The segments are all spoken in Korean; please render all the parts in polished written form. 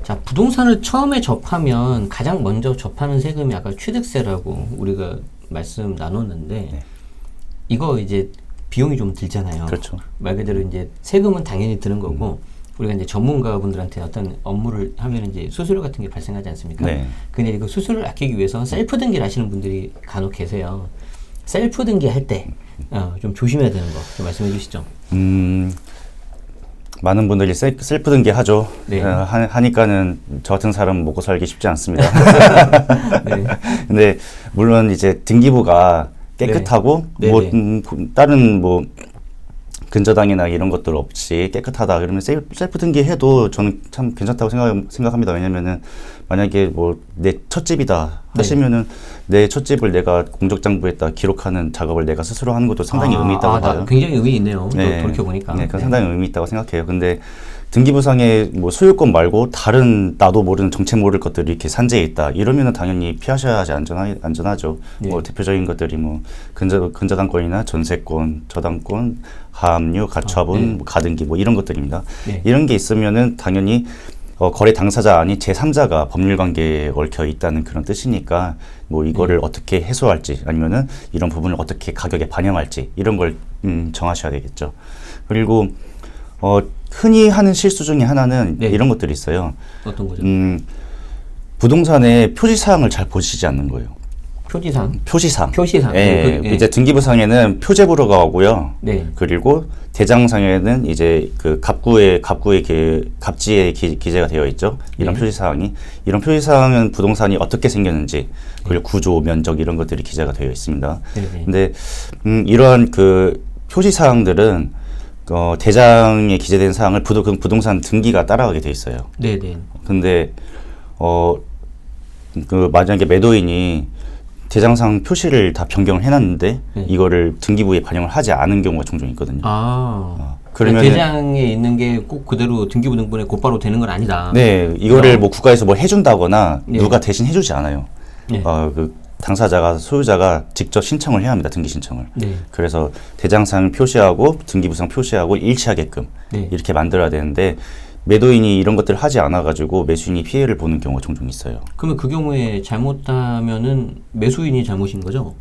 자, 부동산을 처음에 접하면 가장 먼저 접하는 세금이 아까 취득세라고 우리가 말씀 나눴는데 네. 이거 이제 비용이 좀 들잖아요. 그렇죠. 말 그대로 이제 세금은 당연히 드는 거고 우리가 이제 전문가분들한테 어떤 업무를 하면 이제 수수료 같은 게 발생하지 않습니까? 네. 근데 이거 수수료를 아끼기 위해서 셀프 등기를 하시는 분들이 간혹 계세요. 셀프 등기 할 때 좀 조심해야 되는 거 좀 말씀해 주시죠. 많은 분들이 셀프 등기 하죠. 네. 하니까는 저 같은 사람 먹고 살기 쉽지 않습니다. 네. 근데 물론 이제 등기부가 깨끗하고 네. 뭐 네네. 다른 뭐 근저당이나 이런 것들 없이 깨끗하다 그러면 셀프 등기해도 저는 참 괜찮다고 생각합니다. 왜냐면은 만약에 뭐 내 첫 집이다 하시면은 내 첫 집을 내가 공적장부에다 기록하는 작업을 내가 스스로 하는 것도 상당히 의미 있다고 봐요. 굉장히 의미 있네요. 네. 돌이켜 보니까. 네, 그건 상당히 의미 있다고 생각해요. 근데 등기부상에 뭐 소유권 말고 다른 나도 모르는 정체 모를 것들이 이렇게 산재해 있다. 이러면은 당연히 피하셔야지 안전하죠. 네. 뭐 대표적인 것들이 뭐 근저당권이나 전세권, 저당권, 가압류, 가처분, 네. 뭐 가등기 뭐 이런 것들입니다. 네. 이런 게 있으면은 당연히 거래 당사자 아닌 제3자가 법률 관계에 얽혀 있다는 그런 뜻이니까 뭐 이거를 어떻게 해소할지 아니면은 이런 부분을 어떻게 가격에 반영할지 이런 걸 정하셔야 되겠죠. 그리고 흔히 하는 실수 중에 하나는 네. 이런 것들이 있어요. 어떤 거죠? 부동산의 표지사항을 잘 보시지 않는 거예요. 표지상. 표시상. 표시상. 예, 예. 이제 등기부상에는 표제부로가 오고요. 네. 그리고 대장상에는 이제 그 갑지에 기재가 되어 있죠. 이런 네. 표시사항이. 이런 표시사항은 부동산이 어떻게 생겼는지, 그리고 구조, 면적 이런 것들이 기재가 되어 있습니다. 네네. 근데 이러한 그 표시사항들은 대장에 기재된 사항을 부동산 등기가 따라가게 돼 있어요. 네네. 근데 그 만약에 매도인이 대장상 표시를 다 변경을 해놨는데 네. 이거를 등기부에 반영을 하지 않은 경우가 종종 있거든요. 그러면 그러면은- 대장에 있는 게 꼭 그대로 등기부 등본에 곧바로 되는 건 아니다. 네, 이거를 뭐 국가에서 뭐 해준다거나 네. 누가 대신 해주지 않아요. 네. 그 당사자가 소유자가 직접 신청을 해야 합니다. 등기 신청을. 네. 그래서 대장상 표시하고 등기부상 표시하고 일치하게끔 네. 이렇게 만들어야 되는데 매도인이 이런 것들을 하지 않아가지고 매수인이 피해를 보는 경우가 종종 있어요. 그러면 그 경우에 잘못하면은 매수인이 잘못인 거죠?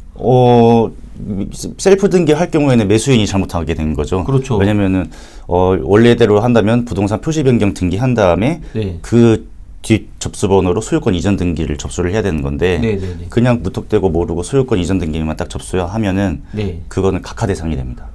셀프 등기 할 경우에는 매수인이 잘못하게 되는 거죠. 그렇죠. 왜냐면은 원래대로 한다면 부동산 표시 변경 등기한 다음에 네. 그 뒷 접수번호로 소유권 이전 등기를 접수를 해야 되는 건데 네네네. 그냥 무턱대고 모르고 소유권 이전 등기만 딱 접수하면은 네. 그거는 각하 대상이 됩니다.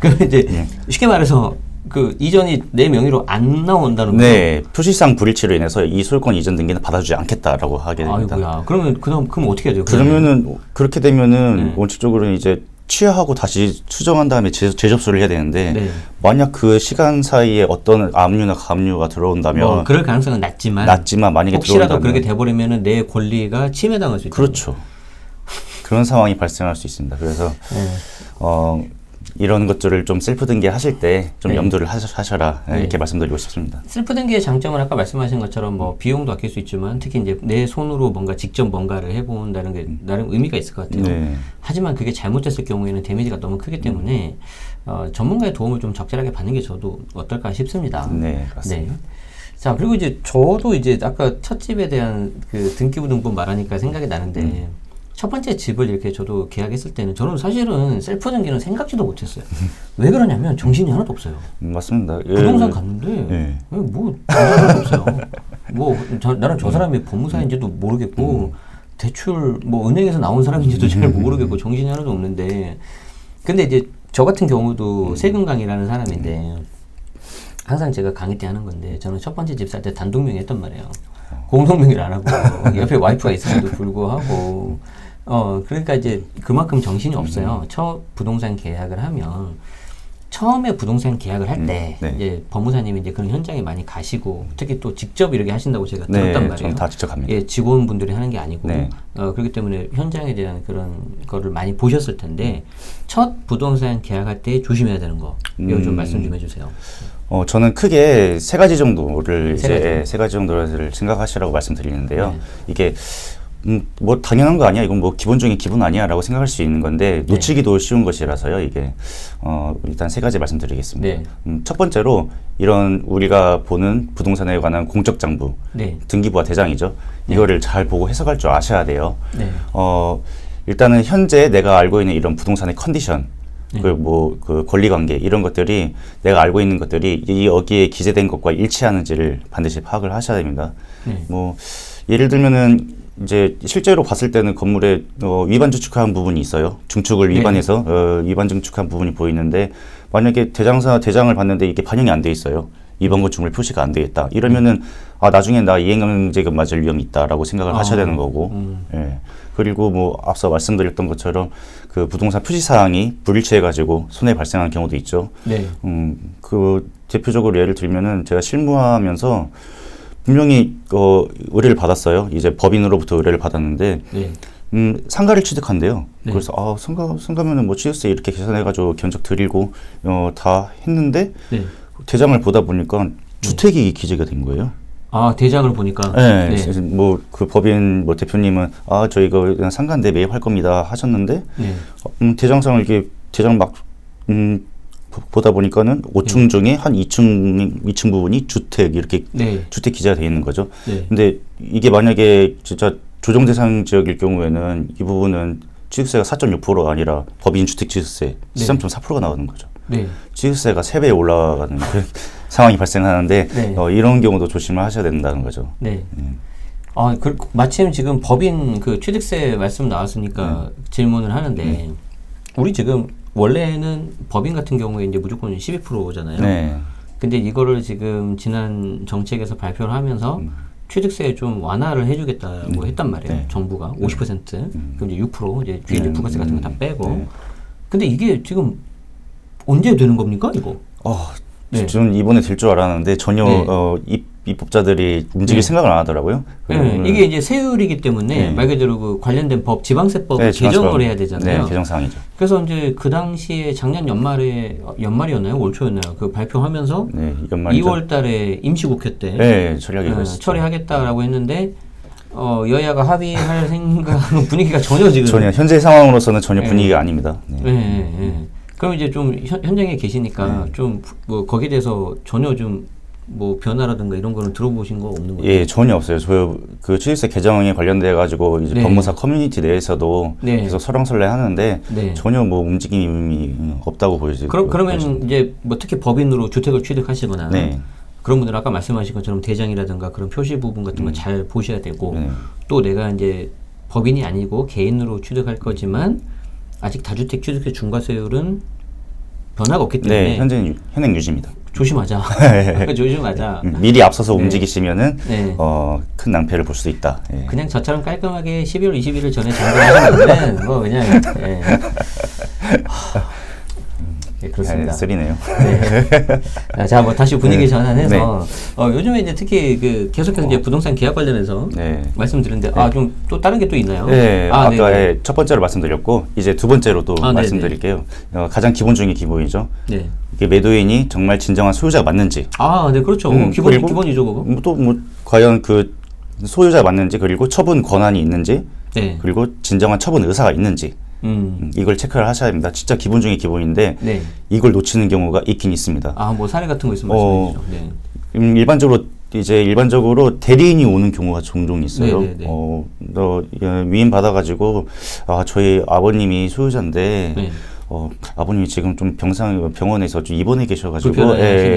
그 이제 예. 쉽게 말해서 그 이전이 내 명의로 안 나온다는 거죠? 네, 표시상 불일치로 인해서 이 소유권 이전 등기는 받아주지 않겠다라고 하게 됩니다. 아이고야. 그럼 어떻게 해야 돼요? 그러면은 그렇게 되면은 네. 원칙적으로는 이제 취하하고 다시 수정한 다음에 재접수를 해야 되는데 네. 만약 그 시간 사이에 어떤 압류나 가압류가 들어온다면 뭐 그럴 가능성은 낮지만 만약에 혹시라도 들어온다면 그렇게 돼버리면은 내 권리가 침해당할 수 있다. 그렇죠. 그런 상황이 발생할 수 있습니다. 그래서 네. 이런 것들을 좀 셀프 등기 하실 때 좀 네. 염두를 하셔라 네. 이렇게 말씀드리고 싶습니다. 셀프 등기의 장점은 아까 말씀하신 것처럼 뭐 비용도 아낄 수 있지만 특히 이제 내 손으로 뭔가 직접 뭔가를 해본다는 게 나름 의미가 있을 것 같아요. 네. 하지만 그게 잘못됐을 경우에는 데미지가 너무 크기 때문에 전문가의 도움을 좀 적절하게 받는 게 저도 어떨까 싶습니다. 네, 맞습니다. 네. 자, 그리고 이제 저도 이제 아까 첫 집에 대한 그 등기부 등본 말하니까 생각이 나는데 첫 번째 집을 이렇게 저도 계약했을 때는 저는 사실은 셀프 등기는 생각지도 못했어요. 왜 그러냐면 정신이 하나도 없어요. 맞습니다. 부동산 갔는데 예. 뭐 정신이 하나도 없어요. 뭐 나는 저 사람이 법무사인지도 모르겠고 대출 뭐 은행에서 나온 사람인지도 잘 모르겠고 정신이 하나도 없는데 근데 이제 저 같은 경우도 세금 강의라는 사람인데 항상 제가 강의 때 하는 건데 저는 첫 번째 집 살 때 단독 명의 했단 말이에요. 공동 명의를 안 하고 옆에 와이프가 있음에도 불구하고 그러니까 이제 그만큼 정신이 없어요. 첫 부동산 계약을 하면 처음에 부동산 계약을 할 때 네. 이제 법무사님이 이제 그런 현장에 많이 가시고 특히 또 직접 이렇게 하신다고 제가 네, 들었단 말이에요. 저는 다 직접 합니다. 예, 직원분들이 하는 게 아니고 네. 그렇기 때문에 현장에 대한 그런 거를 많이 보셨을 텐데 첫 부동산 계약할 때 조심해야 되는 거 이거 좀 말씀 좀 해주세요. 저는 크게 세 가지 정도를 세 가지. 세 가지 정도를 생각하시라고 말씀드리는데요. 네. 이게 뭐 당연한 거 아니야. 이건 뭐 기본 중에 기본 아니야라고 생각할 수 있는 건데 놓치기도 쉬운 것이라서요. 이게 일단 세 가지 말씀드리겠습니다. 첫 번째로 이런 우리가 보는 부동산에 관한 공적 장부, 등기부와 대장이죠. 이거를 잘 보고 해석할 줄 아셔야 돼요. 일단은 현재 내가 알고 있는 이런 부동산의 컨디션, 그 권리관계 이런 것들이 내가 알고 있는 것들이 여기에 기재된 것과 일치하는지를 반드시 파악을 하셔야 됩니다. 뭐 예를 들면은 이제 실제로 봤을 때는 건물에 위반 증축한 부분이 있어요. 증축을 위반해서 위반 증축한 부분이 보이는데 만약에 대장을 봤는데 이게 반영이 안 돼 있어요. 위반 건축물 표시가 안 돼 있다. 이러면은 나중에 나 이행강제금 맞을 위험이 있다라고 생각을 하셔야 되는 거고. 그리고 뭐 앞서 말씀드렸던 것처럼 그 부동산 표시 사항이 불일치해 가지고 손해 발생하는 경우도 있죠. 그 대표적으로 예를 들면은 제가 실무하면서 분명히 의뢰를 받았어요. 이제 법인으로부터 의뢰를 받았는데 상가를 취득한대요. 그래서 상가면은 뭐 취득세 이렇게 계산해가지고 견적 드리고 다 했는데 대장을 보다 보니까 주택이 기재가 된 거예요. 대장을 보니까. 뭐 그 법인 뭐 대표님은 저 이거 그냥 상가인데 매입할 겁니다 하셨는데 대장상을 이렇게 대장 막 보다 보니까는 5층 중에 한 2층 부분이 주택 이렇게 주택 기재가 돼 있는 거죠. 근데 이게 만약에 진짜 조정 대상 지역일 경우에는 이 부분은 취득세가 4.6%가 아니라 법인 주택 취득세 13.4%가 나오는 거죠. 취득세가 3배 올라가는 그런 상황이 발생하는데 이런 경우도 조심을 하셔야 된다는 거죠. 마침 지금 법인 그 취득세 말씀 나왔으니까 질문을 하는데 우리 지금 원래는 법인 같은 경우에 이제 무조건 12%잖아요. 근데 이거를 지금 지난 정책에서 발표를 하면서 취득세 좀 완화를 해주겠다고 했단 말이에요. 정부가 50%, 그럼 이제 6% 이제 주인집 부가세 같은 거 다 빼고. 근데 이게 지금 언제 되는 겁니까, 이거? 저는 이번에 될 줄 알았는데 전혀 입법자들이 움직일 생각을 안 하더라고요. 이게 이제 세율이기 때문에 말 그대로 그 관련된 법, 지방세법 개정을 해야 되잖아요. 개정사항이죠. 그래서 이제 그 당시에 작년 연말이었나요? 올 초였나요? 그 발표하면서 2월 달에 임시국회 때 처리하겠다라고 했는데 여야가 합의할 생각 분위기가 전혀 현재 상황으로서는 전혀 분위기가 아닙니다. 그럼 이제 좀 현장에 계시니까 좀 뭐 거기에 대해서 전혀 좀 뭐 변화라든가 이런 거는 들어보신 거 없는 거예요? 전혀 없어요. 저 그 취득세 개정에 관련돼 가지고 이제 법무사 커뮤니티 내에서도 계속 설왕설래 하는데 전혀 뭐 움직임이 없다고 보여지고. 그러면 이제 뭐 특히 법인으로 주택을 취득하시거나 그런 분들 아까 말씀하신 것처럼 대장이라든가 그런 표시 부분 같은 거 잘 보셔야 되고 또 내가 이제 법인이 아니고 개인으로 취득할 거지만 아직 다주택 취득세 중과세율은 변화가 없기 때문에 현재는 현행 유지입니다. 조심하자. 조심하자. 미리 앞서서 움직이시면은 큰 낭패를 볼 수도 있다. 그냥 저처럼 깔끔하게 12월 20일 전에 장거하시면 뭐 그냥 그렇습니다. 쓰리네요. 자, 뭐 다시 분위기 전환해서 요즘에 이제 특히 그 계속해서 이제 부동산 계약 관련해서 말씀드렸는데 좀 또 다른 게 또 있나요? 아까 첫 번째로 말씀드렸고 이제 두 번째로 또 말씀드릴게요. 가장 기본 중에 기본이죠. 이게 매도인이 정말 진정한 소유자가 맞는지. 그렇죠. 기본이죠, 그거. 또 뭐 과연 그 소유자가 맞는지 그리고 처분 권한이 있는지 그리고 진정한 처분 의사가 있는지. 이걸 체크를 하셔야 됩니다. 진짜 기본 중에 기본인데 이걸 놓치는 경우가 있긴 있습니다. 뭐 사례 같은 거 있으면 말씀해 주시죠. 일반적으로 대리인이 오는 경우가 종종 있어요. 위임 받아가지고 저희 아버님이 소유자인데 아버님이 지금 좀 병원에서 좀 입원해 계셔가지고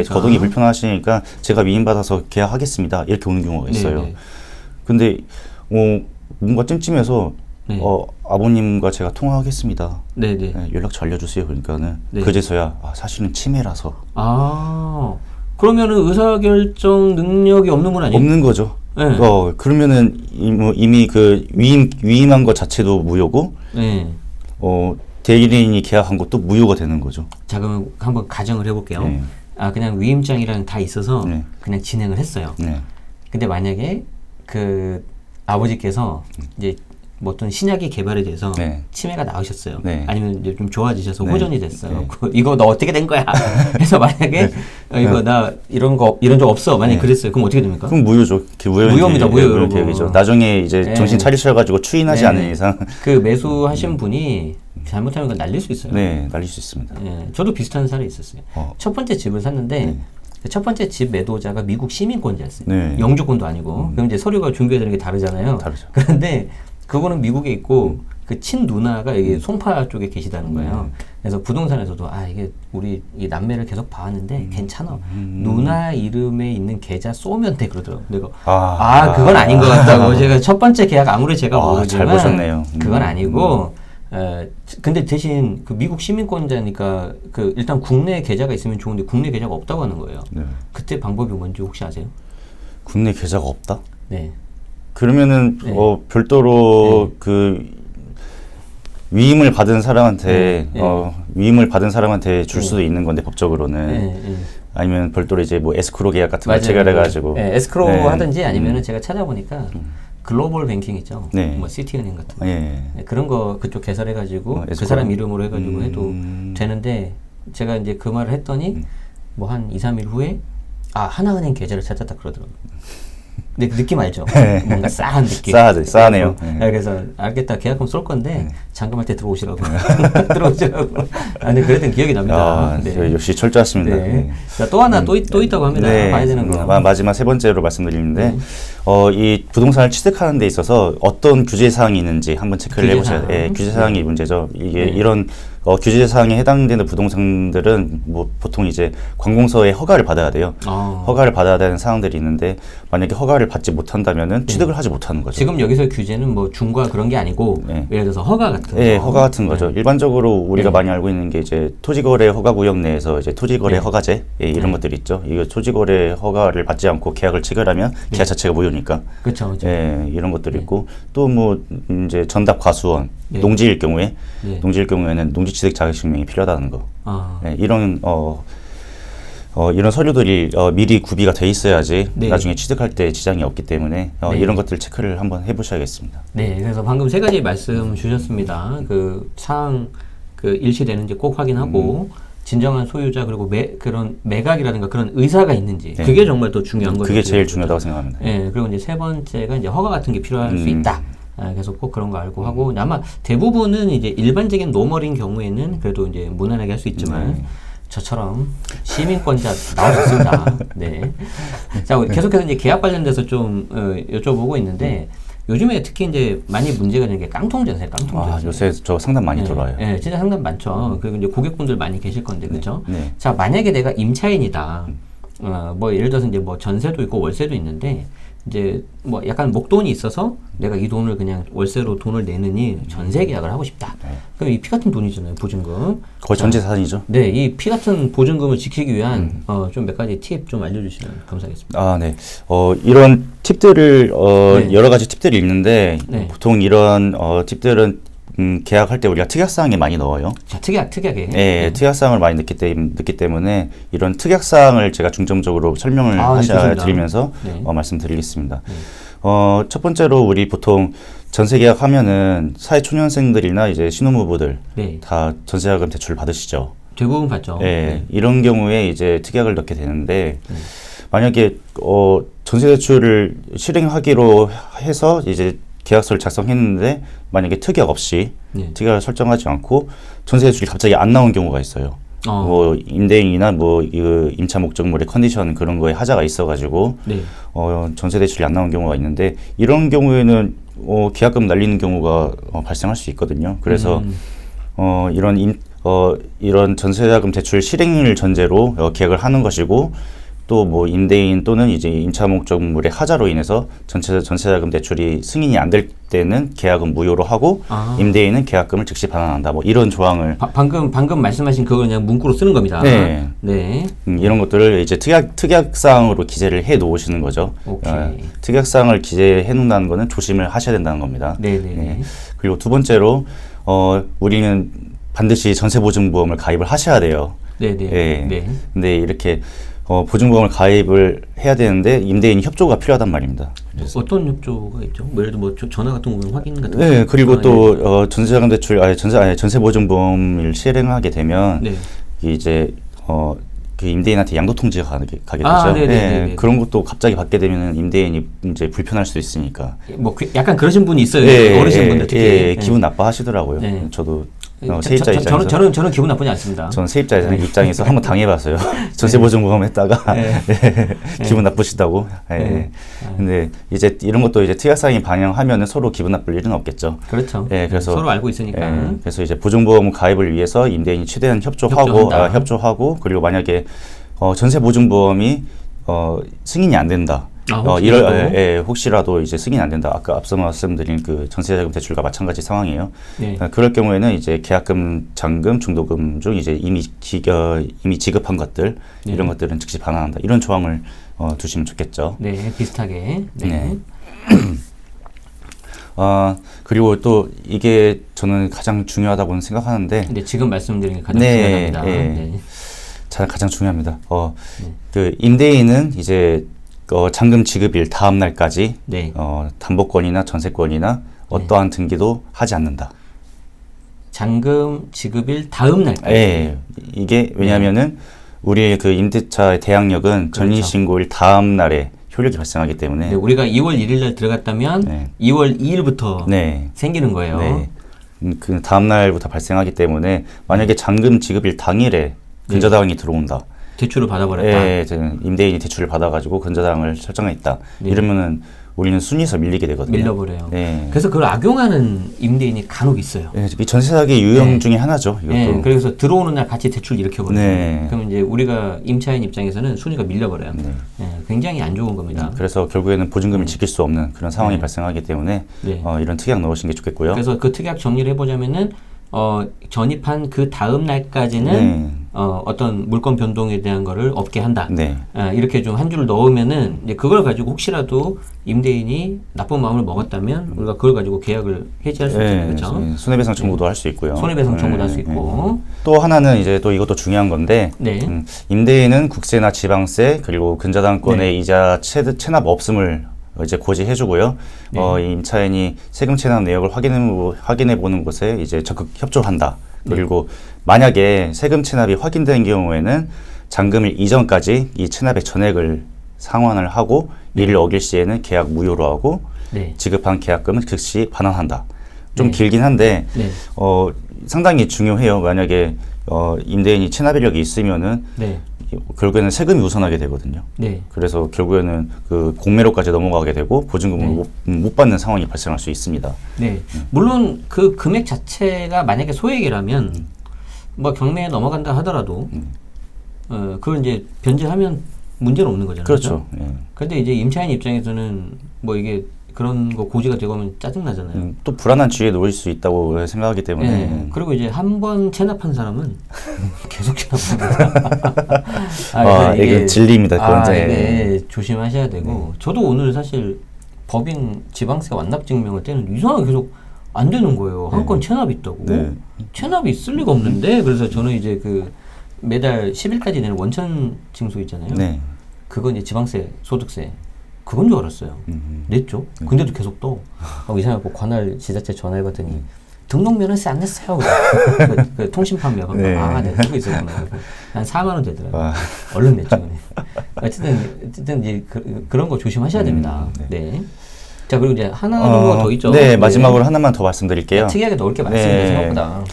거동이 불편하시니까 제가 위임 받아서 계약하겠습니다. 이렇게 오는 경우가 있어요. 근데 뭔가 찜찜해서 아버님과 제가 통화하겠습니다. 연락처 알려주세요. 그러니까는 그제서야 사실은 치매라서. 그러면은 의사결정 능력이 없는 건 아니에요? 없는 거죠. 그러면은 이미 그 위임한 것 자체도 무효고, 대리인이 계약한 것도 무효가 되는 거죠. 자, 그러면 한번 가정을 해볼게요. 그냥 위임장이랑 다 있어서 그냥 진행을 했어요. 근데 만약에 그 아버지께서 이제 뭐 어떤 신약이 개발이 돼서 네. 치매가 나으셨어요. 네. 아니면 이제 좀 좋아지셔서 네. 호전이 됐어요. 네. 이거 너 어떻게 된 거야? 그래서 만약에 이거 나 이런 적 없어. 만약에 네. 그랬어요. 그럼 어떻게 됩니까? 그럼 무효죠. 무효입니다. 무효. 계획이죠. 나중에 이제 네. 정신 차리셔가지고 추인하지 네. 않는 이상 그 매수하신 분이 잘못하면 그거 날릴 수 있어요. 네, 날릴 수 있습니다. 예, 저도 비슷한 사례 있었어요. 어. 첫 번째 집을 샀는데 네. 첫 번째 집 매도자가 미국 시민권자였어요. 네. 영주권도 아니고. 그럼 이제 서류가 준비해야 되는 게 다르잖아요. 다르죠. 그런데 그거는 미국에 있고 그 친 누나가 여기 송파 쪽에 계시다는 거예요. 그래서 부동산에서도 이게 우리 이 남매를 계속 봐왔는데 괜찮아. 누나 이름에 있는 계좌 쏘면 돼 그러더라고요. 내가 그건 아닌 것 같다고. 제가 첫 번째 계약 아무리 제가 모르지만 잘 보셨네요. 그건 아니고. 근데 대신 그 미국 시민권자니까 그 일단 국내 계좌가 있으면 좋은데 국내 계좌가 없다고 하는 거예요. 네. 그때 방법이 뭔지 혹시 아세요? 국내 계좌가 없다? 네. 그러면은 네. 별도로 그 위임을 받은 사람한테 위임을 받은 사람한테 줄 수도 있는 건데 법적으로는 아니면 별도로 이제 뭐 에스크로 계약 같은 거 체결해가지고 에스크로 네. 하든지 아니면은 제가 찾아보니까 글로벌 뱅킹 있죠. 네. 뭐 시티은행 같은 거. 예. 네, 그런 거 그쪽 개설해가지고 그 에스크로? 사람 이름으로 해가지고 해도 되는데 제가 이제 그 말을 했더니 뭐 한 2, 3일 후에 하나은행 계좌를 찾았다 그러더라고요. 근데 그 느낌 알죠? 뭔가 싸한 느낌. 싸네요. 그래서 알겠다. 계약금 쏠 건데 잔금할 때 들어오시라고. 들어오시라고. 근데 그랬던 기억이 납니다. 네. 역시 철저하십니다. 네. 네. 자, 또 하나 또 있다고 합니다. 네. 봐야 되는 거. 마지막 세 번째로 말씀드리는데 이 부동산을 취득하는 데 있어서 어떤 규제 사항이 있는지 한번 체크를 해보셔야 돼요. 네, 규제 사항이 문제죠. 이게 이런 규제 사항에 해당되는 부동산들은 뭐 보통 이제 관공서의 허가를 받아야 돼요. 허가를 받아야 되는 사항들이 있는데 만약에 허가를 받지 못한다면은 취득을 하지 못하는 거죠. 지금 여기서 규제는 뭐 중과 그런 게 아니고 예를 들어서 허가 같은 거. 네, 허가 같은 거죠. 일반적으로 우리가 많이 알고 있는 게 이제 토지거래 허가구역 내에서 이제 토지거래 허가제 이런 것들이 있죠. 이거 토지거래 허가를 받지 않고 계약을 체결하면 계약 자체가 무효니까. 그렇죠. 이런 것들이 있고 또 뭐 이제 전답 과수원 농지일 경우에 농지일 경우에는 농지취득 자격증명이 필요하다는 거. 이런 이런 서류들이 미리 구비가 돼 있어야지 나중에 취득할 때 지장이 없기 때문에 이런 것들 체크를 한번 해보셔야겠습니다. 네, 그래서 방금 세 가지 말씀 주셨습니다. 그 사항 그 일치되는지 꼭 확인하고 진정한 소유자 그리고 그런 매각이라든가 그런 의사가 있는지 그게 정말 더 중요한 거죠. 그게 제일 중요하다고 생각합니다. 네, 그리고 이제 세 번째가 이제 허가 같은 게 필요할 수 있다. 그래서 꼭 그런 거 알고 하고 아마 대부분은 이제 일반적인 노멀인 경우에는 그래도 이제 무난하게 할 수 있지만 저처럼 시민권자 나올 수 있습니다. 네. 자, 계속해서 이제 계약 관련돼서 좀 여쭤보고 있는데 요즘에 특히 이제 많이 문제가 되는 게 깡통 전세, 요새 저 상담 많이 들어와요. 네, 진짜 상담 많죠. 그리고 이제 고객분들 많이 계실 건데, 그렇죠? 자, 만약에 내가 임차인이다. 뭐 예를 들어서 이제 뭐 전세도 있고 월세도 있는데 이제 뭐 약간 목돈이 있어서 내가 이 돈을 그냥 월세로 돈을 내느니 전세 계약을 하고 싶다. 그럼 이 피 같은 돈이잖아요, 보증금. 거의 전재산이죠. 네, 이 피 같은 보증금을 지키기 위한 좀 몇 가지 팁 좀 알려주시면 감사하겠습니다. 네. 이런 팁들을 여러 가지 팁들이 있는데 보통 이런 팁들은 계약할 때 우리가 특약사항에 많이 넣어요. 자, 특약하게. 네, 특약사항을 많이 넣기 때문에 이런 특약사항을 제가 중점적으로 설명을 드리면서 말씀드리겠습니다. 첫 번째로 우리 보통 전세 계약하면은 사회초년생들이나 이제 신혼부부들 다 전세자금 대출 받으시죠. 대부분 받죠. 이런 경우에 이제 특약을 넣게 되는데 만약에 전세 대출을 실행하기로 해서 이제 계약서를 작성했는데 만약에 특약 없이 특약을 설정하지 않고 전세 대출이 갑자기 안 나온 경우가 있어요. 뭐 임대인이나 뭐 임차 목적물의 컨디션 그런 거에 하자가 있어가지고 전세 대출이 안 나온 경우가 있는데 이런 경우에는 계약금 날리는 경우가 발생할 수 있거든요. 그래서 이런 전세자금 대출 실행을 전제로 계약을 하는 것이고 또 뭐 임대인 또는 이제 임차 목적물의 하자로 인해서 전세자금 대출이 승인이 안 될 때는 계약은 무효로 하고 임대인은 계약금을 즉시 반환한다. 뭐 이런 조항을 방금 말씀하신 그걸 그냥 문구로 쓰는 겁니다. 네. 이런 것들을 이제 특약사항으로 기재를 해 놓으시는 거죠. 특약사항을 기재해 놓는다는 거는 조심을 하셔야 된다는 겁니다. 그리고 두 번째로 우리는 반드시 전세보증보험을 가입을 하셔야 돼요. 근데 이렇게 보증보험을 가입을 해야 되는데 임대인 협조가 필요하단 말입니다. 그래서 어떤 협조가 있죠? 뭐 예를 들어 뭐 전화 같은 거 보면 확인 같은 거. 네, 그리고 또 전세자금 대출, 전세보증보험을 실행하게 되면 네. 이제 그 임대인한테 양도 통지가 가게 되죠. 네네네. 그런 것도 갑자기 받게 되면 임대인이 이제 불편할 수도 있으니까. 뭐 약간 그러신 분이 있어요. 네, 어르신 분들 특히. 네. 기분 나빠하시더라고요. 네. 저도 세입자 입장에서 저는 기분 나쁘지 않습니다. 저는 세입자 입장에서 한번 당해봤어요. 전세보증보험 했다가 기분 나쁘시다고. 근데 이제 이런 것도 이제 특약사항이 반영하면은 서로 기분 나쁠 일은 없겠죠. 그렇죠. 그래서 서로 알고 있으니까. 그래서 이제 보증보험 가입을 위해서 임대인이 최대한 협조하고 그리고 만약에 전세보증보험이 승인이 안 된다. 혹시라도 이제 승인이 안 된다. 아까 앞서 말씀드린 그 전세자금 대출과 마찬가지 상황이에요. 네. 그럴 경우에는 이제 계약금, 잔금, 중도금 중 이제 이미 지급한 것들 이런 것들은 즉시 반환한다. 이런 조항을 두시면 좋겠죠. 네, 비슷하게. 네. 그리고 또 이게 저는 가장 중요하다고는 생각하는데. 근데 지금 말씀드린 게 가장 중요합니다. 네. 가장 중요합니다. 그 임대인은 이제 잔금 지급일 다음 날까지 담보권이나 전세권이나 어떠한 등기도 하지 않는다. 잔금 지급일 다음 날까지. 이게 왜냐하면은 우리의 그 임대차의 대항력은 전입신고일 다음 날에 효력이 발생하기 때문에. 우리가 2월 1일 날 들어갔다면 2월 2일부터 생기는 거예요. 그 다음 날부터 발생하기 때문에 만약에 잔금 지급일 당일에 근저당이 들어온다. 대출을 받아버렸다. 임대인이 대출을 받아가지고 근저당을 설정했다. 이러면은 우리는 순위에서 밀리게 되거든요. 밀려버려요. 그래서 그걸 악용하는 임대인이 간혹 있어요. 이 전세사기 유형 중에 하나죠. 이것도. 그래서 들어오는 날 같이 대출 일으켜버려요. 그럼 이제 우리가 임차인 입장에서는 순위가 밀려버려요. 굉장히 안 좋은 겁니다. 그래서 결국에는 보증금을 지킬 수 없는 그런 상황이 발생하기 때문에 이런 특약 넣으시는 게 좋겠고요. 그래서 그 특약 정리를 해보자면은 전입한 그 다음 날까지는 어떤 물건 변동에 대한 거를 없게 한다. 이렇게 좀 한 줄 넣으면은 이제 그걸 가지고 혹시라도 임대인이 나쁜 마음을 먹었다면 우리가 그걸 가지고 계약을 해지할 수 있잖아요. 그렇죠? 손해배상 청구도 할 수 있고요. 손해배상 청구도 할 수 있고. 또 하나는 이제 또 이것도 중요한 건데 임대인은 국세나 지방세 그리고 근저당권의 이자 체납 없음을 이제 고지해주고요. 임차인이 세금 체납 내역을 확인해 보는 곳에 이제 적극 협조한다. 그리고 만약에 세금 체납이 확인된 경우에는 잔금일 이전까지 이 체납의 전액을 상환을 하고 이를 어길 시에는 계약 무효로 하고 지급한 계약금은 즉시 반환한다. 좀 길긴 한데 상당히 중요해요. 만약에 임대인이 체납 이력이 있으면은 결국에는 세금이 우선하게 되거든요. 그래서 결국에는 그 공매로까지 넘어가게 되고 보증금을 못 받는 상황이 발생할 수 있습니다. 물론 그 금액 자체가 만약에 소액이라면 뭐 경매에 넘어간다 하더라도 그걸 이제 변제하면 문제는 없는 거잖아요. 그렇죠. 그런데 이제 임차인 입장에서는 뭐 이게 그런 거 고지가 되고 하면 짜증나잖아요. 또 불안한 지위에 놓일 수 있다고 생각하기 때문에. 그리고 이제 한 번 체납한 사람은 계속 체납합니다. 이게 진리입니다. 이게 조심하셔야 되고. 저도 오늘 사실 법인 지방세 완납증명을 떼는 이상하게 계속 안 되는 거예요. 한 건 체납이 있다고. 체납이 있을 리가 없는데. 그래서 저는 이제 그 매달 10일까지 내는 원천 징수 있잖아요. 그건 이제 지방세, 소득세. 그건 줄 알았어요. 냈죠. 근데도 계속 떠. 이상하고 관할 지자체 전화해봤더니 등록면허세 안 냈어요. 그 통신판매가 네, 뜨고 있었구나. 한 4만 원 되더라고요. 얼른 냈죠. 어쨌든 이제 그런 거 조심하셔야 됩니다. 자, 그리고 이제 하나 정도가 더 있죠. 마지막으로 하나만 더 말씀드릴게요. 특이하게 넣을 게 많습니다. 생각보다.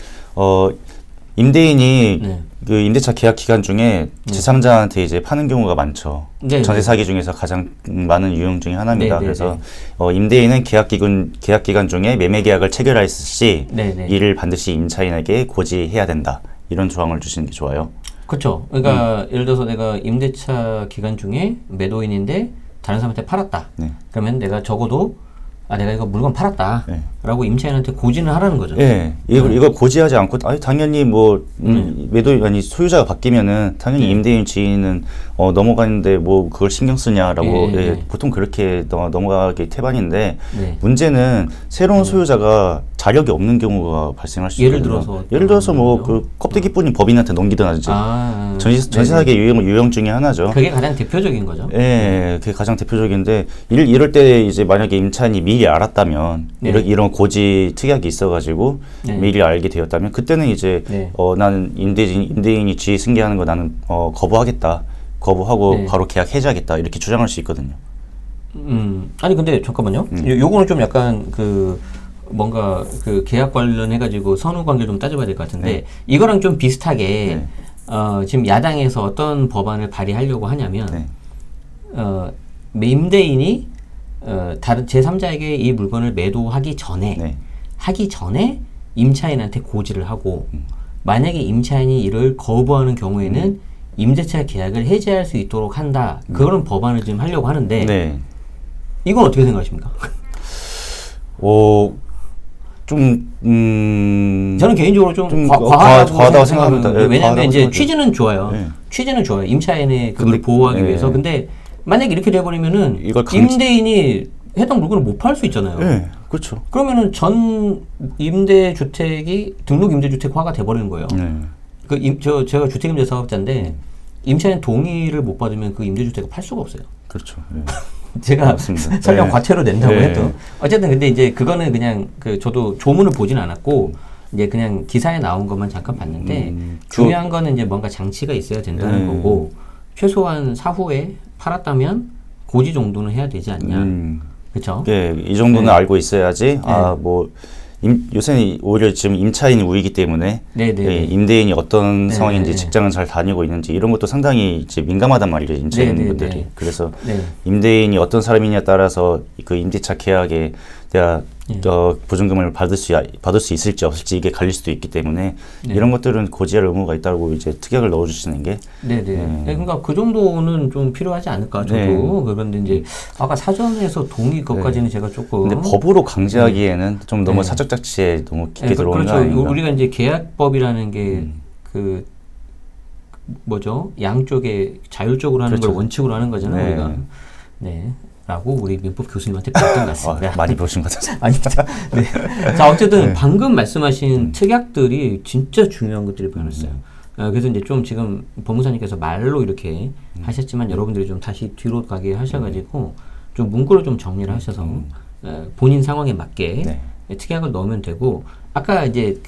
임대인이 그 임대차 계약 기간 중에 제3자한테 이제 파는 경우가 많죠. 전세 사기 중에서 가장 많은 유형 중에 하나입니다. 그래서 임대인은 계약 기간 중에 매매 계약을 체결했을 시 이를 반드시 임차인에게 고지해야 된다. 이런 조항을 주시는 게 좋아요. 그렇죠. 그러니까 예를 들어서 내가 임대차 기간 중에 매도인인데 다른 사람한테 팔았다. 그러면 내가 적어도 내가 이거 물건 팔았다. 라고 임차인한테 고지는 하라는 거죠. 예, 이걸 고지하지 않고, 아니, 당연히 뭐, 아니, 소유자가 바뀌면은, 당연히 임대인 지위는, 넘어가는데 뭐, 그걸 신경 쓰냐라고, 보통 그렇게 넘어가기 태반인데, 문제는 새로운 소유자가 자력이 없는 경우가 발생할 수 있거든요. 예를 들어서 뭐, 그, 껍데기뿐인 법인한테 넘기든 하든지, 전세사기 유형 중에 하나죠. 그게 가장 대표적인 거죠. 예, 그게 가장 대표적인데, 이럴 때 이제 만약에 임차인이 미리 알았다면, 이런 고지 특약이 있어가지고 미리 알게 되었다면 그때는 이제 나는 임대인이 지위 승계하는 거 나는 거부하겠다. 거부하고 바로 계약 해지하겠다. 이렇게 주장할 수 있거든요. 아니 근데 잠깐만요. 요거는 좀 약간 그 뭔가 그 계약 관련해가지고 선후 관계를 좀 따져봐야 될 것 같은데 이거랑 좀 비슷하게 지금 야당에서 어떤 법안을 발의하려고 하냐면 임대인이 다른 제3자에게 이 물건을 매도하기 전에 임차인한테 고지를 하고 만약에 임차인이 이를 거부하는 경우에는 임대차 계약을 해지할 수 있도록 한다. 그런 법안을 지금 하려고 하는데 이건 어떻게 생각하십니까? 저는 개인적으로 좀 과하다고 생각합니다. 왜냐하면 이제 취지는 좋아요. 취지는 좋아요. 임차인의 그걸 보호하기 위해서. 근데 만약에 이렇게 돼버리면은 임대인이 해당 물건을 못 팔 수 있잖아요. 네, 그렇죠. 그러면은 전 임대주택이 등록 임대주택화가 돼버리는 거예요. 제가 주택임대 사업자인데 임차인 동의를 못 받으면 그 임대주택을 팔 수가 없어요. 그렇죠. 제가 설령 과태료 낸다고 해도 어쨌든 근데 이제 그거는 그냥 저도 조문을 보진 않았고 이제 그냥 기사에 나온 것만 잠깐 봤는데 중요한 거는 이제 뭔가 장치가 있어야 된다는 거고 최소한 사후에 팔았다면 고지 정도는 해야 되지 않냐. 그렇죠? 네, 이 정도는 알고 있어야지. 요새는 오히려 지금 임차인이 우위이기 때문에 임대인이 어떤 상황인지 직장을 잘 다니고 있는지 이런 것도 상당히 이제 민감하단 말이죠, 임차인분들이. 그래서 임대인이 어떤 사람이냐에 따라서 그 임대차 계약에 내가 보증금을 받을 수 있을지 없을지 이게 갈릴 수도 있기 때문에 이런 것들은 고지할 의무가 있다고 이제 특약을 넣어주시는 게. 그러니까 그 정도는 좀 필요하지 않을까 저도. 그런데 이제 아까 사전에서 동의 것까지는 제가 조금. 근데 법으로 강제하기에는 좀 너무 사적 자치에 너무 깊게 들어오는 거 아닌가. 우리가 이제 계약법이라는 게 뭐죠? 양쪽에 자율적으로 하는 걸 원칙으로 하는 거잖아요. 우리가. 라고 우리 민법 교수님한테 배웠던 것 같습니다. 많이 배우신 것 같아요. 아닙니다. 자, 어쨌든 방금 말씀하신 특약들이 진짜 중요한 것들이 많았어요. 그래서 이제 좀 지금 법무사님께서 말로 이렇게 하셨지만 여러분들이 좀 다시 뒤로 가게 하셔가지고 좀 문구로 좀 정리를 하셔서 본인 상황에 맞게 특약을 넣으면 되고 아까 이제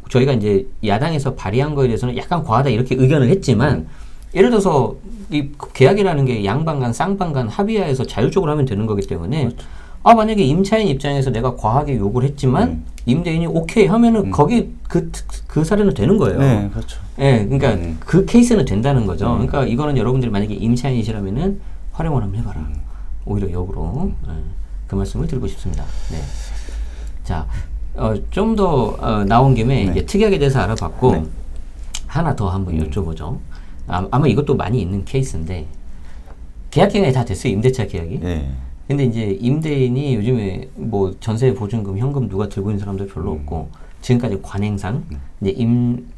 저희가 이제 야당에서 발의한 거에 대해서는 약간 과하다 이렇게 의견을 했지만 예를 들어서 이 계약이라는 게 양방 간 쌍방 간 합의하에서 자율적으로 하면 되는 거기 때문에 만약에 임차인 입장에서 내가 과하게 요구를 했지만 임대인이 오케이 하면은 거기 그 사례는 되는 거예요. 네, 그렇죠. 그러니까 그 케이스는 된다는 거죠. 그러니까 이거는 여러분들이 만약에 임차인이시라면은 활용을 한번 해봐라. 오히려 역으로 그 말씀을 드리고 싶습니다. 자, 좀 더 나온 김에 이제 특약에 대해서 알아봤고 하나 더 한번 여쭤보죠. 아마 이것도 많이 있는 케이스인데 계약 기간이 다 됐어요. 임대차 계약이. 근데 이제 임대인이 요즘에 뭐 전세 보증금, 현금 누가 들고 있는 사람도 별로 없고 지금까지 관행상 이제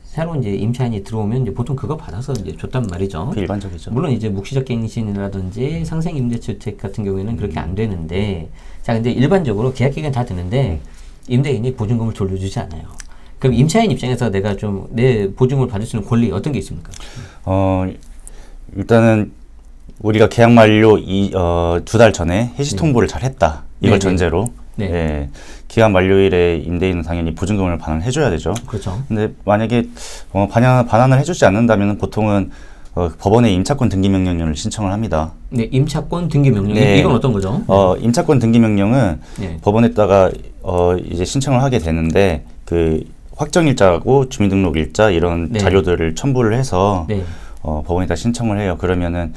새로운 이제 임차인이 들어오면 이제 보통 그거 받아서 이제 줬단 말이죠. 그 일반적이죠. 물론 이제 묵시적 갱신이라든지 상생 임대주택 같은 경우에는 그렇게 안 되는데 자 근데 일반적으로 계약 기간 다 됐는데 임대인이 보증금을 돌려주지 않아요. 그럼 임차인 입장에서 내가 좀 내 보증을 받을 수 있는 권리 어떤 게 있습니까? 일단은 우리가 계약 만료 2달 전에 해지 통보를 잘 했다. 이걸 전제로. 기간 만료일에 임대인은 당연히 보증금을 반환해줘야 되죠. 그렇죠. 근데 만약에 반환을 해주지 않는다면 보통은 법원에 임차권 등기 명령을 신청을 합니다. 임차권 등기 명령. 이건 어떤 거죠? 임차권 등기 명령은 법원에다가 이제 신청을 하게 되는데 그 확정일자하고 주민등록일자 이런 자료들을 첨부를 해서 법원에다 신청을 해요. 그러면은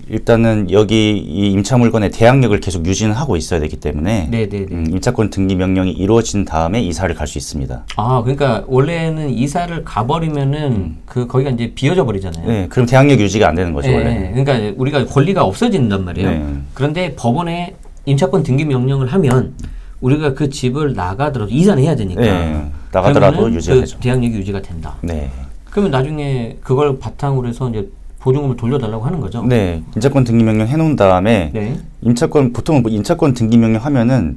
일단은 여기 이 임차 물건의 대항력을 계속 유지는 하고 있어야 되기 때문에 임차권 등기 명령이 이루어진 다음에 이사를 갈 수 있습니다. 그러니까 원래는 이사를 가버리면은 거기가 이제 비어져 버리잖아요. 그럼 대항력 유지가 안 되는 거죠 원래. 그러니까 우리가 권리가 없어진단 말이에요. 그런데 법원에 임차권 등기 명령을 하면 우리가 그 집을 나가더라도 이사는 해야 되니까. 네, 나가더라도 그러면은 유지하죠. 그 계약력이 유지가 된다. 네. 그러면 나중에 그걸 바탕으로 해서 이제 보증금을 돌려달라고 하는 거죠. 네, 임차권 등기 명령 해놓은 다음에 네. 보통은 뭐 임차권 등기 명령 하면은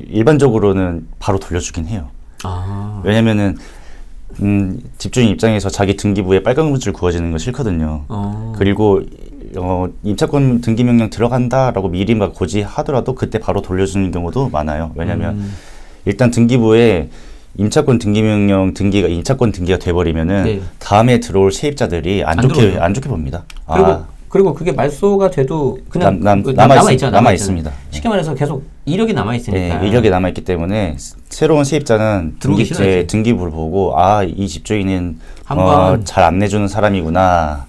일반적으로는 바로 돌려주긴 해요. 아. 왜냐면은 집주인 입장에서 자기 등기부에 빨간 문줄 그어지는 거 싫거든요. 그리고 임차권 등기 명령 들어간다라고 미리 막 고지하더라도 그때 바로 돌려주는 경우도 많아요. 왜냐면 일단 등기부에 임차권 등기 명령 등기가 임차권 등기가 돼버리면은 네. 다음에 들어올 세입자들이 안 좋게 봅니다. 그리고 그게 말소가 돼도 그냥 남아 있습니다. 쉽게 말해서 계속 이력이 남아 있으니까. 네, 이력이 남아 있기 때문에 새로운 세입자는 등기부를 보고 이 집주인은 잘 안 내주는 사람이구나.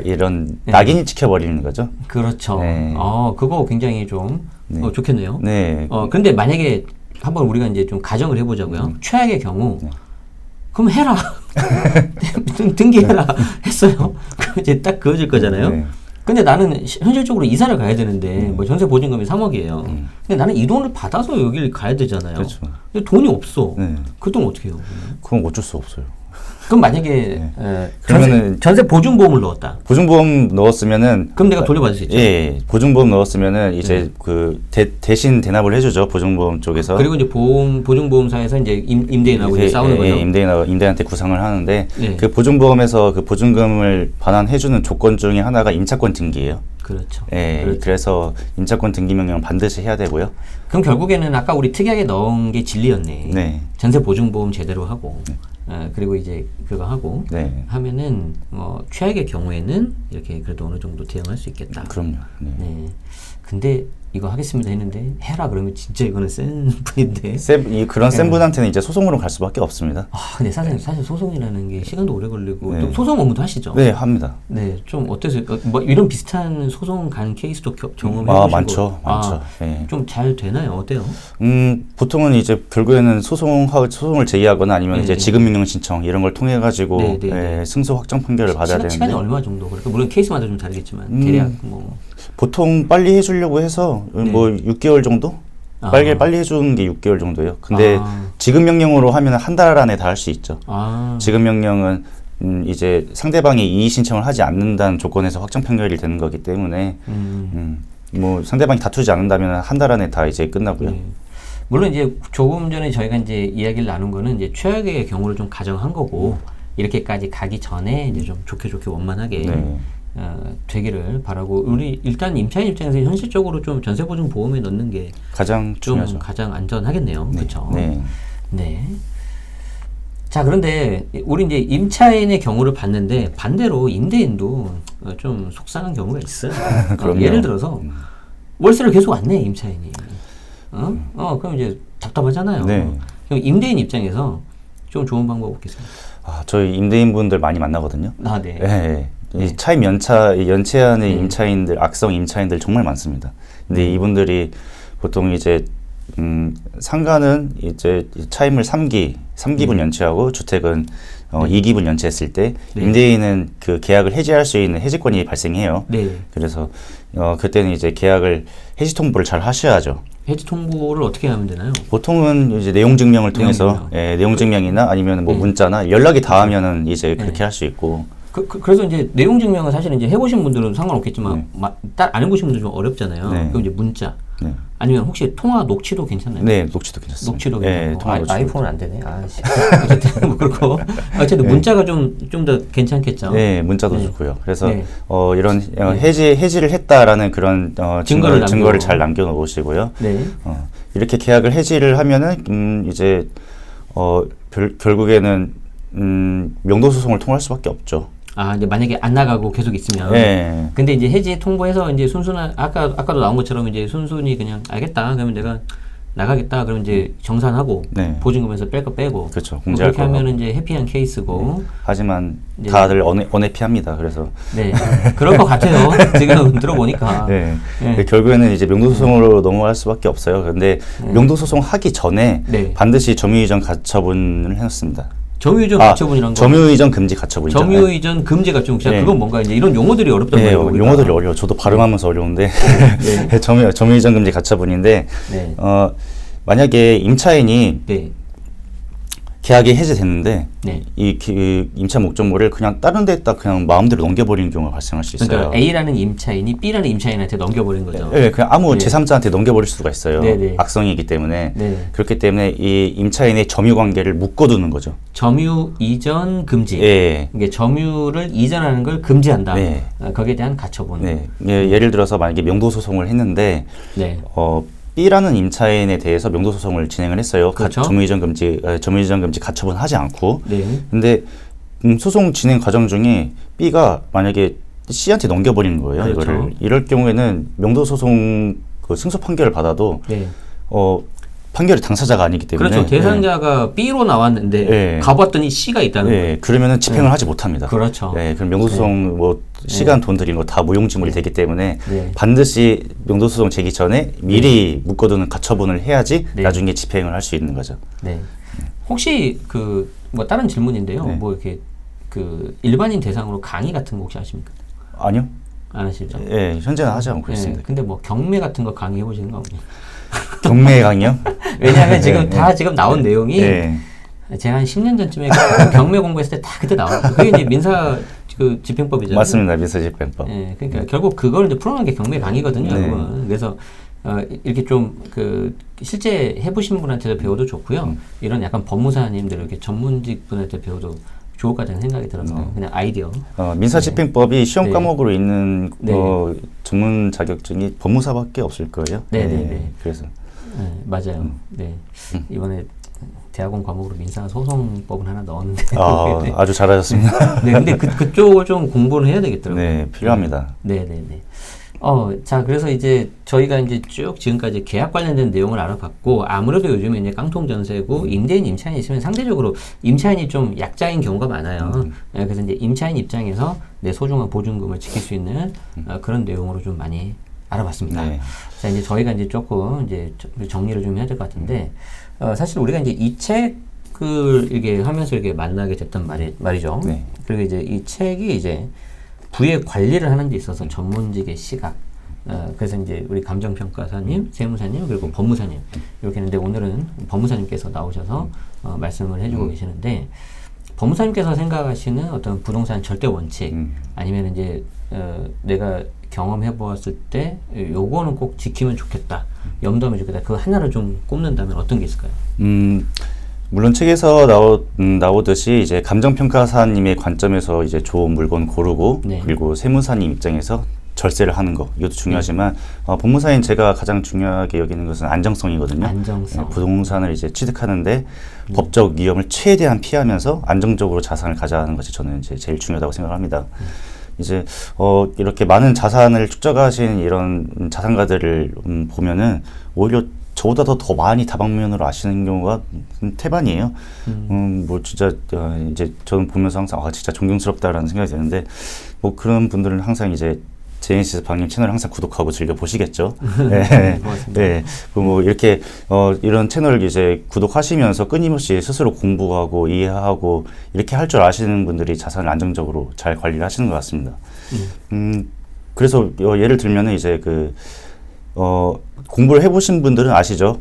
이런 낙인이 찍혀버리는 거죠. 그렇죠. 네. 그거 굉장히 좀 좋겠네요. 네. 근데 만약에 한번 우리가 이제 좀 가정을 해보자고요. 최악의 경우, 그럼 해라. 등기해라. 했어요. 그럼 이제 딱 그어질 거잖아요. 네. 근데 나는 현실적으로 이사를 가야 되는데, 뭐 전세 보증금이 3억이에요. 근데 나는 이 돈을 받아서 여기를 가야 되잖아요. 그렇죠. 근데 돈이 없어. 네. 그 돈 어떻게 해요? 그건 어쩔 수 없어요. 그럼 만약에 그러면은 전세 보증보험을 넣었다. 보증보험 넣었으면은 그럼 내가 돌려받을 수 있죠. 예, 보증보험 넣었으면은 이제 그 대신 대납을 해주죠, 보증보험 쪽에서. 그리고 이제 보증보험사에서 이제 임대인하고 이제 싸우는 거죠. 임대인한테 구상을 하는데 네. 그 보증보험에서 그 보증금을 반환해주는 조건 중에 하나가 임차권 등기예요. 그렇죠. 예, 그렇죠. 그래서 임차권 등기 명령은 반드시 해야 되고요. 그럼 결국에는 아까 우리 특이하게 넣은 게 진리였네. 네. 전세 보증보험 제대로 하고, 그리고 이제 그거 하고 네. 하면은 최악의 경우에는 이렇게 그래도 어느 정도 대응할 수 있겠다. 그럼요. 네. 네. 근데 이거 하겠습니다 했는데 해라 그러면 진짜 이거는 센 분인데. 그런 센 분한테는 이제 소송으로 갈 수밖에 없습니다. 근데 사실 소송이라는 게 시간도 오래 걸리고 네. 또 소송 업무도 하시죠? 네, 합니다. 네, 좀 어떠세요? 뭐 이런 비슷한 소송 간 케이스도 경험해 보시고. 많죠. 네. 좀 잘 되나요? 어때요? 보통은 이제 결국에는 소송을 제기하거나 아니면 이제 지급명령 신청 이런 걸 통해 가지고 승소 확정 판결을 받아야 되는데 시간이 얼마 정도? 그러니까 물론 케이스마다 좀 다르겠지만 대략 뭐 보통 빨리 해주려고 해서 뭐 6개월 정도? 빨리 해주는 게 6개월 정도예요. 근데 지급명령으로 하면 한 달 안에 다 할 수 있죠. 지급명령은 이제 상대방이 이의 신청을 하지 않는다는 조건에서 확정 판결이 되는 거기 때문에 뭐 상대방이 다투지 않는다면 한 달 안에 다 이제 끝나고요. 네. 물론 이제 조금 전에 저희가 이제 이야기를 나눈 거는 이제 최악의 경우를 좀 가정한 거고 이렇게까지 가기 전에 이제 좀 좋게 원만하게 되기를 바라고 우리 일단 임차인 입장에서 현실적으로 좀 전세보증 보험에 넣는 게 가장 좀 중요하죠. 가장 안전하겠네요. 그렇죠? 네. 네. 자, 그런데 우리 이제 임차인의 경우를 봤는데 반대로 임대인도 좀 속상한 경우가 있어요. 예를 들어서 월세를 계속 안 내, 임차인이. 그럼 이제 답답하잖아요. 네. 그럼 임대인 입장에서 좀 좋은 방법 없겠습니까? 저희 임대인분들 많이 만나거든요. 네. 네. 이 차임 연체하는 임차인들, 악성 임차인들 정말 많습니다. 근데 이분들이 보통 이제 상가는 이제 차임을 3기분 연체하고 주택은 2기분 연체했을 때 임대인은 그 계약을 해지할 수 있는 해지권이 발생해요. 네. 그래서 그때는 이제 계약을 해지 통보를 잘 하셔야죠. 해지 통보를 어떻게 하면 되나요? 보통은 이제 내용 증명을 통해서 내용 증명이나 아니면 뭐 문자나 연락이 닿으면은 이제 그렇게 할 수 있고. 그래서 이제 내용 증명은 사실 이제 해보신 분들은 상관없겠지만 딱 안 해보신 분들 좀 어렵잖아요. 그럼 이제 문자 아니면 혹시 통화 녹취도 괜찮나요? 네, 녹취도 괜찮습니다. 녹취도 괜찮고. 통화 아이폰은 안 되네. 어쨌든 뭐 그렇고 어쨌든 문자가 좀 더 괜찮겠죠. 네, 문자도 좋고요. 그래서 이런 해지를 했다라는 그런 증거를 잘 남겨놓으시고요. 네. 이렇게 계약을 해지를 하면은 이제 결국에는 명도 소송을 통할 수밖에 없죠. 이제 만약에 안 나가고 계속 있으면. 네. 근데 이제 해지 통보해서 이제 순순한, 아까도 나온 것처럼 이제 순순히 그냥 알겠다. 그러면 내가 나가겠다. 그러면 이제 정산하고 보증금에서 뺄 거 빼고. 그렇죠. 공제할 그렇게 하면 이제 해피한 케이스고. 하지만 다들 언해피합니다. 그래서. 네. 그럴 것 같아요. 지금 들어보니까. 네. 결국에는 이제 명도소송으로 넘어갈 수밖에 없어요. 근데 명도소송 하기 전에 반드시 점유이전 가처분을 해놨습니다. 점유이전 가처분이란 거. 점유이전 금지 가처분이죠. 점유이전 금지 가처분. 그건 뭔가 이제 이런 용어들이 어렵단 말이에요. 용어들이 어려워. 저도 발음하면서 어려운데 점유이전 금지 가처분인데 만약에 임차인이 네. 계약이 해지됐는데 네. 이 임차 목적물을 그냥 다른 데에다 그냥 마음대로 넘겨버리는 경우가 발생할 수 있어요. 그러니까 A라는 임차인이 B라는 임차인한테 넘겨버린 거죠. 네, 그냥 아무 네. 제3자한테 넘겨버릴 수가 있어요. 네네. 악성이기 때문에. 네. 그렇기 때문에 이 임차인의 점유 관계를 묶어두는 거죠. 점유 이전 금지. 예. 이게 점유를 이전하는 걸 금지한다. 네. 거기에 대한 가처분. 네. 예를 들어서 만약에 명도 소송을 했는데 네. B라는 임차인에 대해서 명도 소송을 진행을 했어요. 그렇죠. 점유 이전 금지 가처분 하지 않고. 네. 근데 소송 진행 과정 중에 B가 만약에 C한테 넘겨버리는 거예요. 그렇죠. 이거를. 이럴 경우에는 명도 소송 그 승소 판결을 받아도 네. 판결의 당사자가 아니기 때문에. 그렇죠. 대상자가 B로 나왔는데 네. 가봤더니 C가 있다는 거예요. 네, 그러면은 집행을 하지 못합니다. 그렇죠. 네, 그럼 명도소송 뭐 시간 돈 들인 거 다 무용지물이 되기 때문에 네. 반드시 명도소송 제기 전에 미리 묶어두는 가처분을 해야지 네. 나중에 집행을 할 수 있는 거죠. 네. 혹시 뭐 다른 질문인데요. 네. 뭐 이렇게 일반인 대상으로 강의 같은 거 혹시 하십니까? 아니요. 안 하시죠? 예, 현재는 하지 않고 네. 있습니다. 근데 뭐 경매 같은 거 강의 해보시는 거 없나요? 경매 강의요? 왜냐하면 지금 다 지금 나온 내용이 네. 제가 한 10년 전쯤에 경매 공부했을 때 다 그때 나왔어요. 그게 이제 민사 집행법이잖아요. 맞습니다. 민사집행법. 네, 그러니까 결국 그걸 이제 풀어놓은 게 경매 강의거든요. 네. 여러분. 그래서 이렇게 좀 실제 해보신 분한테도 배워도 좋고요. 이런 약간 법무사님들 이렇게 전문직 분한테 배워도 좋을 것 같다는 생각이 들어서 그냥 아이디어. 민사집행법이 시험 네. 과목으로 있는 네. 전문 자격증이 법무사밖에 없을 거예요. 네. 그래서 네, 맞아요. 네. 이번에 대학원 과목으로 민사소송법은 하나 넣었는데. 아주 잘하셨습니다. 네, 근데 그쪽을 좀 공부를 해야 되겠더라고요. 네, 필요합니다. 네네네. 자, 그래서 이제 저희가 이제 쭉 지금까지 계약 관련된 내용을 알아봤고, 아무래도 요즘에 이제 깡통 전세고, 임대인, 임차인이 있으면 상대적으로 임차인이 좀 약자인 경우가 많아요. 그래서 이제 임차인 입장에서 내 소중한 보증금을 지킬 수 있는 그런 내용으로 좀 많이 알아봤습니다. 네. 자, 이제 저희가 이제 조금 이제 정리를 좀 해야 될 것 같은데, 사실 우리가 이제 이 책을 이게 하면서 이렇게 만나게 됐단 말이죠. 네. 그리고 이제 이 책이 이제 부의 관리를 하는 데 있어서 전문직의 시각. 그래서 이제 우리 감정평가사님, 세무사님, 그리고 법무사님 이렇게 있는데 오늘은 법무사님께서 나오셔서 말씀을 해주고 계시는데 법무사님께서 생각하시는 어떤 부동산 절대 원칙 아니면 이제 내가 경험해 보았을 때 요거는 꼭 지키면 좋겠다, 염두하면 좋겠다. 그 하나를 좀 꼽는다면 어떤 게 있을까요? 물론 책에서 나오듯이 이제 감정평가사님의 관점에서 이제 좋은 물건 고르고 네. 그리고 세무사님 입장에서 절세를 하는 거 이것도 중요하지만 법무사인 제가 가장 중요하게 여기는 것은 안정성이거든요. 안정성. 부동산을 이제 취득하는데 법적 위험을 최대한 피하면서 안정적으로 자산을 가져가는 것이 저는 이제 제일 중요하다고 생각합니다. 이제 이렇게 많은 자산을 축적하신 이런 자산가들을 보면은 오히려 저보다 더 많이 다방면으로 아시는 경우가 태반이에요. 뭐 진짜 이제 저는 보면서 항상 진짜 존경스럽다라는 생각이 드는데 뭐 그런 분들은 항상 이제 제니시스 방님 채널 항상 구독하고 즐겨 보시겠죠. 네, 고맙습니다. 네. 뭐 이렇게 이런 채널 이제 구독하시면서 끊임없이 스스로 공부하고 이해하고 이렇게 할 줄 아시는 분들이 자산을 안정적으로 잘 관리를 하시는 것 같습니다. 그래서 예를 들면은 이제 공부를 해보신 분들은 아시죠?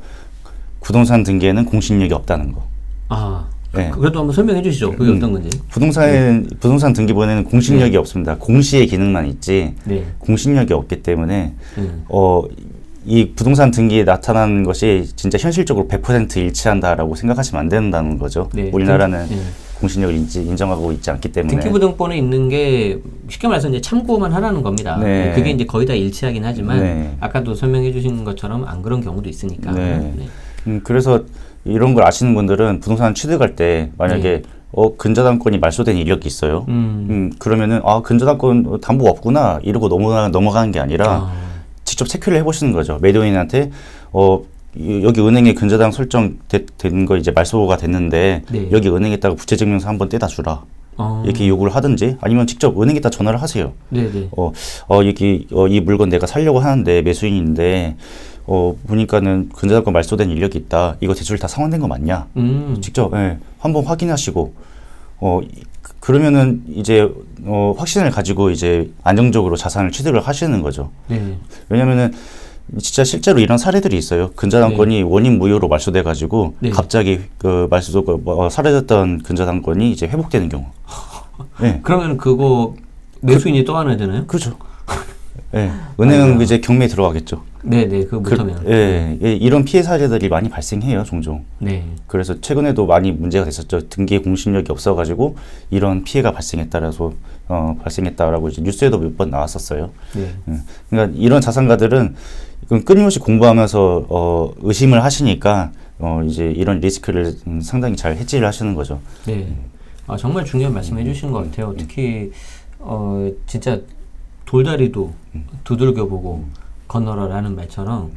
부동산 등기에는 공신력이 없다는 거. 네. 그래도 한번 설명해 주시죠. 그게 어떤 건지. 부동산 등기부에는 공신력이 없습니다. 공시의 기능만 있지 공신력이 없기 때문에 이 부동산 등기에 나타나는 것이 진짜 현실적으로 100% 일치한다라고 생각하시면 안 된다는 거죠. 우리나라는 공신력을 인정하고 있지 않기 때문에. 등기부등본에 있는 게 쉽게 말해서 이제 참고만 하라는 겁니다. 네. 그게 이제 거의 다 일치하긴 하지만 아까도 설명해 주신 것처럼 안 그런 경우도 있으니까. 그래서 이런 걸 아시는 분들은 부동산 취득할 때 만약에 근저당권이 말소된 이력이 있어요. 그러면은 근저당권 담보가 없구나 이러고 넘어가는 게 아니라 직접 체크를 해보시는 거죠. 매도인한테 여기 은행에 근저당 설정된 거 이제 말소가 됐는데 여기 은행에다가 부채증명서 한번 떼다 주라. 이렇게 요구를 하든지 아니면 직접 은행에다 전화를 하세요. 여기 이 물건 내가 살려고 하는데 매수인인데 보니까는 근저당권 말소된 이력이 있다. 이거 대출 다 상환된 거 맞냐? 직접 한번 확인하시고 그러면은 이제 확신을 가지고 이제 안정적으로 자산을 취득을 하시는 거죠. 왜냐면은 진짜 실제로 이런 사례들이 있어요. 근저당권이 원인 무효로 말소돼 가지고 네. 갑자기 그 사라졌던 근저당권이 이제 회복되는 경우. 네. 그러면 그거 매수인이 떠안아야 되나요? 그렇죠. 예, 은행은 아이고야. 이제 경매에 들어가겠죠. 네네, 그거 못하면. 이런 피해 사례들이 많이 발생해요, 종종. 네. 그래서 최근에도 많이 문제가 됐었죠. 등기에 공신력이 없어가지고 이런 피해가 발생했다라고 이제 뉴스에도 몇 번 나왔었어요. 네. 그러니까 이런 자산가들은 끊임없이 공부하면서 의심을 하시니까 이제 이런 리스크를 상당히 잘 해지를 하시는 거죠. 네. 아, 정말 중요한 말씀 해주신 것 같아요. 특히, 진짜 돌다리도 두들겨보고 건너라라는 말처럼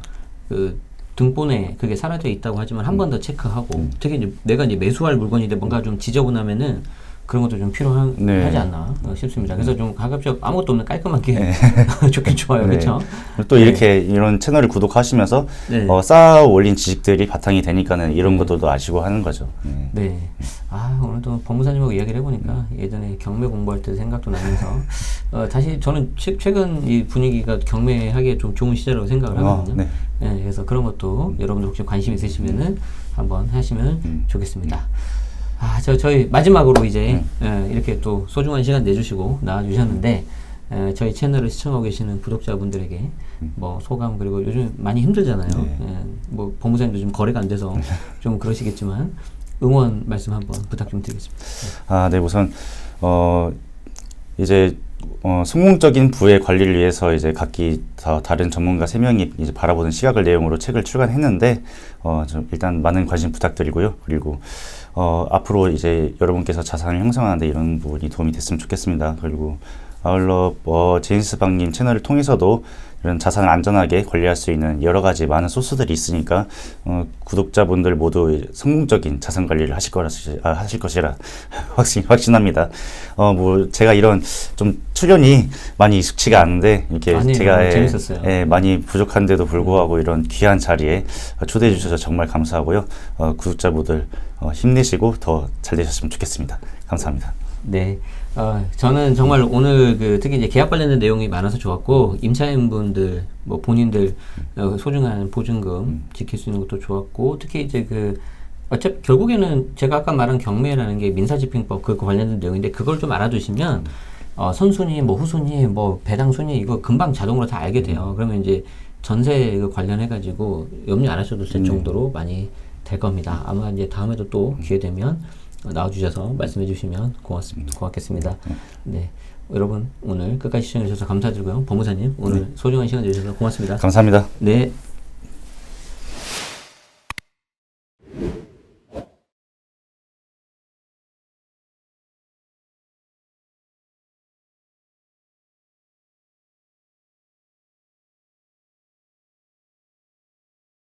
그 등본에 그게 사라져 있다고 하지만 한 번 더 체크하고 특히 이제 내가 이제 매수할 물건인데 뭔가 좀 지저분하면은 그런 것도 좀 필요하지 네. 않나 싶습니다. 그래서 좀 가급적 아무것도 없는 깔끔하게 좋긴 좋아요. 네. 그렇죠? 또 이렇게 이런 채널을 구독하시면서 네. 쌓아 올린 지식들이 바탕이 되니까는 이런 것들도 아시고 하는 거죠. 네. 아, 오늘도 법무사님하고 이야기를 해보니까 예전에 경매 공부할 때 생각도 나면서 다시 저는 최근 이 분위기가 경매하기에 좀 좋은 시절이라고 생각을 하거든요. 네. 네, 그래서 그런 것도 여러분들 혹시 관심 있으시면은 한번 하시면 좋겠습니다. 아, 저희 마지막으로 이제 이렇게 또 소중한 시간 내주시고 나와주셨는데 저희 채널을 시청하고 계시는 구독자분들에게 뭐 소감 그리고 요즘 많이 힘들잖아요. 네. 뭐 법무사님도 좀 거래가 안 돼서 좀 그러시겠지만 응원 말씀 한번 부탁 좀 드리겠습니다. 아, 네, 우선 이제 성공적인 부의 관리를 위해서 이제 각기 다른 전문가 3명이 이제 바라보는 시각을 내용으로 책을 출간했는데 좀 일단 많은 관심 부탁드리고요. 그리고 앞으로 이제 여러분께서 자산을 형성하는데 이런 부분이 도움이 됐으면 좋겠습니다. 그리고 아울러 제임스 박님 채널을 통해서도 이런 자산을 안전하게 관리할 수 있는 여러 가지 많은 소스들이 있으니까 구독자분들 모두 성공적인 자산 관리를 하실 것이라 확신합니다. 뭐 제가 이런 좀 출연이 많이 익숙치가 않은데 이렇게 아니에요. 제가 재밌었어요. 많이 부족한데도 불구하고 이런 귀한 자리에 초대해 주셔서 정말 감사하고요. 구독자분들 힘내시고 더 잘 되셨으면 좋겠습니다. 감사합니다. 네. 저는 정말 오늘 특히 이제 계약 관련된 내용이 많아서 좋았고, 임차인분들, 뭐 본인들, 소중한 보증금 지킬 수 있는 것도 좋았고, 특히 이제 어차피 결국에는 제가 아까 말한 경매라는 게 민사집행법 그 관련된 내용인데, 그걸 좀 알아두시면, 선순위, 뭐 후순위, 뭐 배당순위, 이거 금방 자동으로 다 알게 돼요. 그러면 이제 전세 관련해가지고 염려 안 하셔도 될 정도로 많이 될 겁니다. 아마 이제 다음에도 또 기회 되면 나와주셔서 말씀해 주시면 고맙겠습니다. 네. 여러분, 오늘 끝까지 시청해 주셔서 감사드리고요. 법무사님, 오늘 소중한 시간 내주셔서 고맙습니다. 감사합니다. 네.